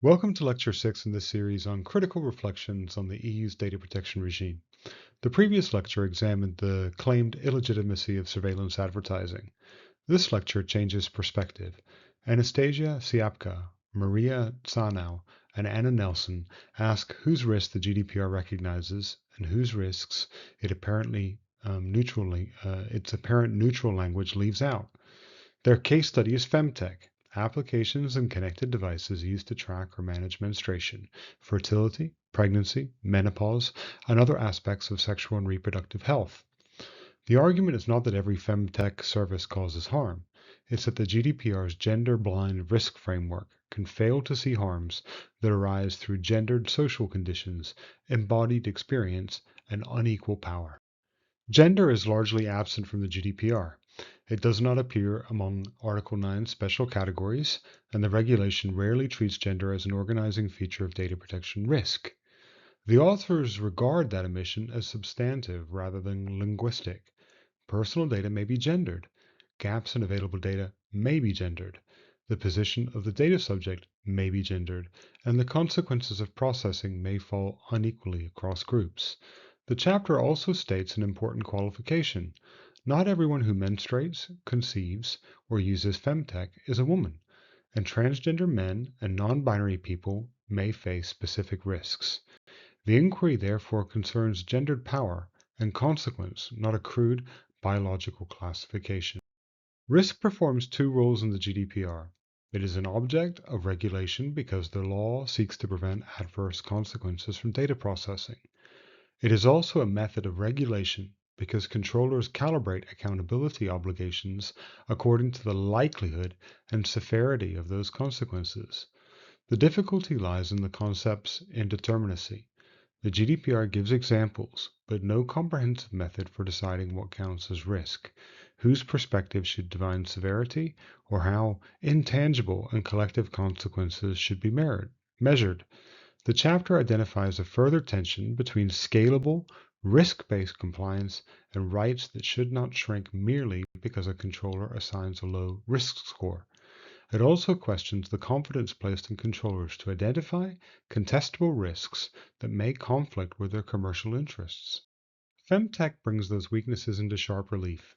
Welcome to Lecture 6 in this series on critical reflections on the EU's data protection regime. The previous lecture examined the claimed illegitimacy of surveillance advertising. This lecture changes perspective. Anastasia Siapka, Maria Tzanou, and Anna Nelson ask whose risks the GDPR recognizes and whose risks its apparent neutral language leaves out. Their case study is Femtech, applications and connected devices used to track or manage menstruation, fertility, pregnancy, menopause, and other aspects of sexual and reproductive health. The argument is not that every Femtech service causes harm. It's that the GDPR's gender-blind risk framework can fail to see harms that arise through gendered social conditions, embodied experience, and unequal power. Gender is largely absent from the GDPR. It does not appear among Article 9 special categories, and the regulation rarely treats gender as an organizing feature of data protection risk. The authors regard that omission as substantive rather than linguistic. Personal data may be gendered. Gaps in available data may be gendered. The position of the data subject may be gendered, and the consequences of processing may fall unequally across groups. The chapter also states an important qualification. Not everyone who menstruates, conceives, or uses Femtech is a woman, and transgender men and non-binary people may face specific risks. The inquiry therefore concerns gendered power and consequence, not a crude biological classification. Risk performs two roles in the GDPR. It is an object of regulation because the law seeks to prevent adverse consequences from data processing. It is also a method of regulation because controllers calibrate accountability obligations according to the likelihood and severity of those consequences. The difficulty lies in the concept's indeterminacy. The GDPR gives examples, but no comprehensive method for deciding what counts as risk, whose perspective should define severity, or how intangible and collective consequences should be measured. The chapter identifies a further tension between scalable, risk-based compliance and rights that should not shrink merely because a controller assigns a low risk score. It also questions the confidence placed in controllers to identify contestable risks that may conflict with their commercial interests. Femtech brings those weaknesses into sharp relief.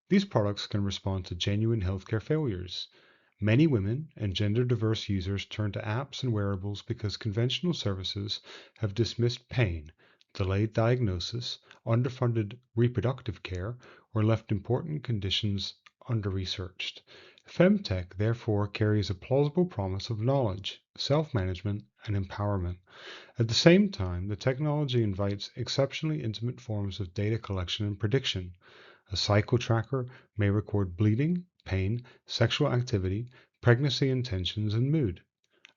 These products can respond to genuine healthcare failures. Many women and gender-diverse users turn to apps and wearables because conventional services have dismissed pain, delayed diagnosis, underfunded reproductive care, or left important conditions under-researched. Femtech therefore carries a plausible promise of knowledge, self-management, and empowerment. At the same time, the technology invites exceptionally intimate forms of data collection and prediction. A cycle tracker may record bleeding, pain, sexual activity, pregnancy intentions, and mood.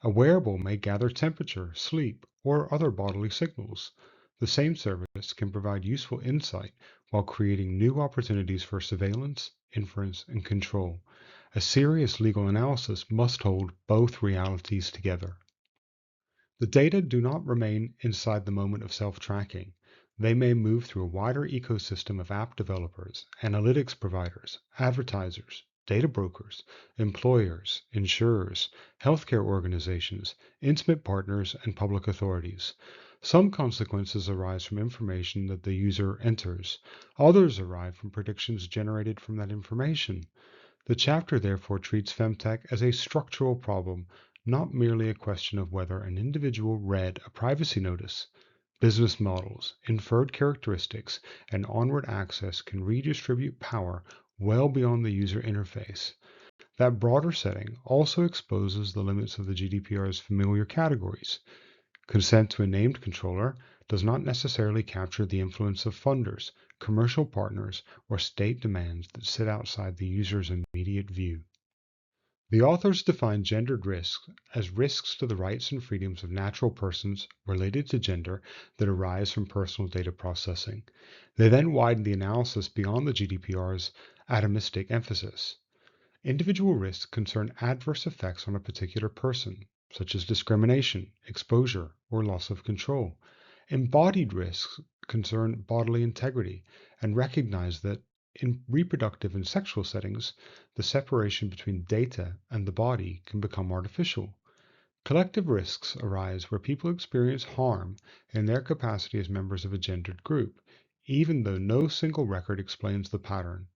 A wearable may gather temperature, sleep, or other bodily signals. The same service can provide useful insight while creating new opportunities for surveillance, inference, and control. A serious legal analysis must hold both realities together. The data do not remain inside the moment of self-tracking. They may move through a wider ecosystem of app developers, analytics providers, advertisers, data brokers, employers, insurers, healthcare organizations, intimate partners, and public authorities. Some consequences arise from information that the user enters. Others arrive from predictions generated from that information. The chapter therefore treats Femtech as a structural problem, not merely a question of whether an individual read a privacy notice. Business models, inferred characteristics, and onward access can redistribute power well beyond the user interface. That broader setting also exposes the limits of the GDPR's familiar categories. Consent to a named controller does not necessarily capture the influence of funders, commercial partners, or state demands that sit outside the user's immediate view. The authors define gendered risks as risks to the rights and freedoms of natural persons related to gender that arise from personal data processing. They then widen the analysis beyond the GDPR's atomistic emphasis. Individual risks concern adverse effects on a particular person, such as discrimination, exposure, or loss of control. Embodied risks concern bodily integrity and recognize that in reproductive and sexual settings, the separation between data and the body can become artificial. Collective risks arise where people experience harm in their capacity as members of a gendered group, even though no single record explains the pattern.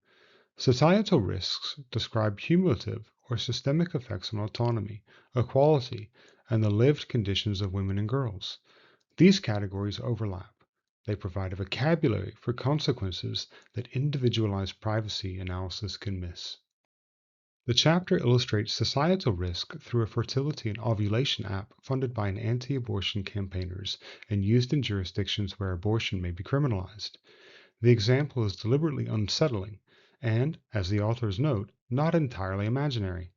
Societal risks describe cumulative or systemic effects on autonomy, equality, and the lived conditions of women and girls. These categories overlap. They provide a vocabulary for consequences that individualized privacy analysis can miss. The chapter illustrates societal risk through a fertility and ovulation app funded by an anti-abortion campaigners and used in jurisdictions where abortion may be criminalized. The example is deliberately unsettling and, as the authors note, not entirely imaginary.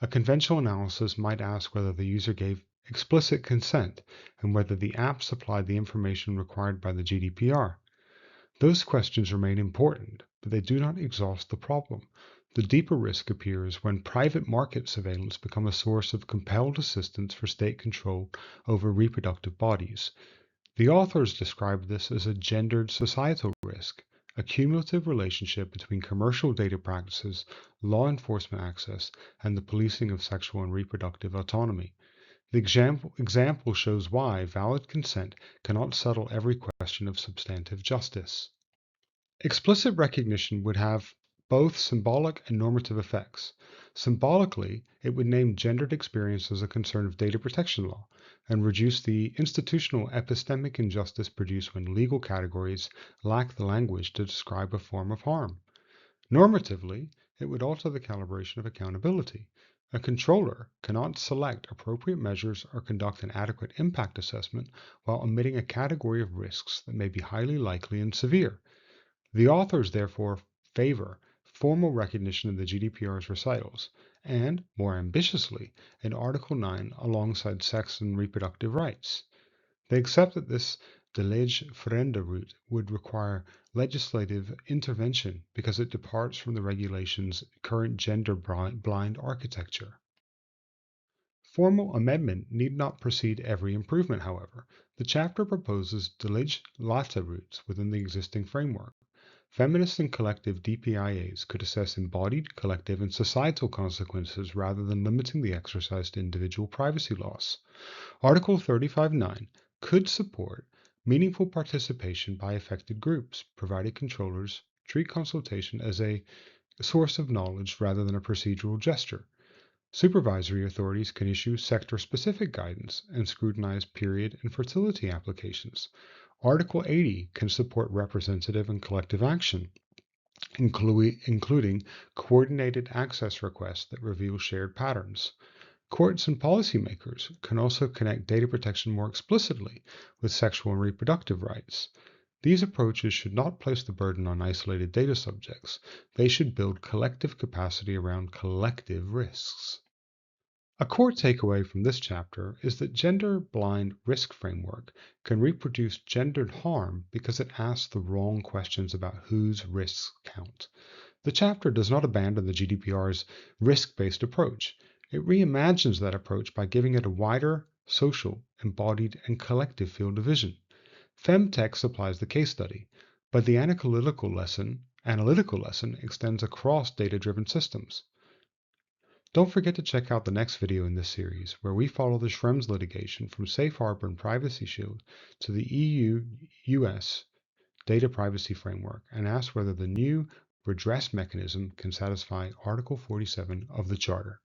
A conventional analysis might ask whether the user gave explicit consent and whether the app supplied the information required by the GDPR. Those questions remain important, but they do not exhaust the problem. The deeper risk appears when private market surveillance becomes a source of compelled assistance for state control over reproductive bodies. The authors describe this as a gendered societal risk, a cumulative relationship between commercial data practices, law enforcement access, and the policing of sexual and reproductive autonomy. The example shows why valid consent cannot settle every question of substantive justice. Explicit recognition would have both symbolic and normative effects. Symbolically, it would name gendered experience as a concern of data protection law and reduce the institutional epistemic injustice produced when legal categories lack the language to describe a form of harm. Normatively, it would alter the calibration of accountability. A controller cannot select appropriate measures or conduct an adequate impact assessment while omitting a category of risks that may be highly likely and severe. The authors therefore favor formal recognition of the GDPR's recitals and, more ambitiously, in Article 9 alongside sex and reproductive rights. They accept that this de lege ferenda route would require legislative intervention because it departs from the regulation's current gender-blind architecture. Formal amendment need not precede every improvement, however. The chapter proposes de lege lata routes within the existing framework. Feminist and collective DPIAs could assess embodied, collective, and societal consequences rather than limiting the exercise to individual privacy laws. Article 35.9 could support meaningful participation by affected groups, provided controllers treat consultation as a source of knowledge rather than a procedural gesture. Supervisory authorities can issue sector-specific guidance and scrutinize period and fertility applications. Article 80 can support representative and collective action, including coordinated access requests that reveal shared patterns. Courts and policymakers can also connect data protection more explicitly with sexual and reproductive rights. These approaches should not place the burden on isolated data subjects. They should build collective capacity around collective risks. A core takeaway from this chapter is that gender-blind risk framework can reproduce gendered harm because it asks the wrong questions about whose risks count. The chapter does not abandon the GDPR's risk-based approach. It reimagines that approach by giving it a wider, social, embodied, and collective field of vision. Femtech supplies the case study, but the analytical lesson extends across data-driven systems. Don't forget to check out the next video in this series, where we follow the Schrems litigation from Safe Harbor and Privacy Shield to the EU-US data privacy framework and ask whether the new redress mechanism can satisfy Article 47 of the Charter.